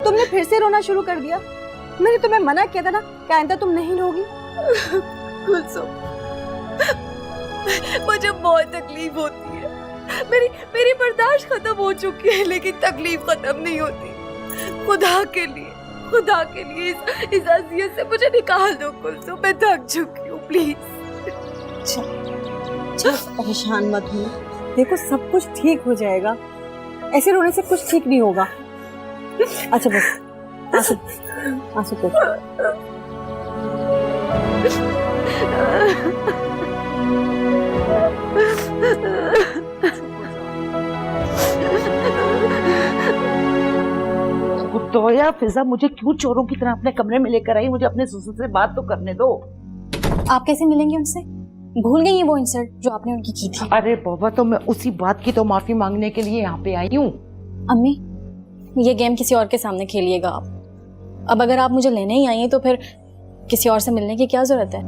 तुमने फिर से रोना शुरू कर दिया। मैंने तुम्हें मना किया था ना कि आइंदा तुम नहीं रोगी। कुलसुम, मुझे बहुत तकलीफ होती है। मेरी बर्दाश्त खत्म हो चुकी है, लेकिन तकलीफ खत्म नहीं होती। खुदा के लिए इस अज़ियत से मुझे निकाल दो कुलसुम, मैं थक चुकी हूँ, प्लीज। अच्छा, परेशान मत हो, देखो सब कुछ ठीक हो जाएगा। ऐसे रोने से कुछ ठीक नहीं होगा। अच्छा बस आंसू पोंछो। खुदाया फिजा, मुझे क्यों चोरों की तरह अपने कमरे में लेकर आई? मुझे अपने ससुर से बात तो करने दो। आप कैसे मिलेंगे उनसे? भूल गई हैं वो इंसल्ट जो आपने उनकी की थी? अरे बाबा, तो मैं उसी बात की तो माफी मांगने के लिए यहाँ पे आई हूँ। अम्मी, ये गेम किसी और के सामने खेलिएगा आप। अब अगर आप मुझे लेने ही आई हैं तो फिर किसी और से मिलने की क्या जरूरत है?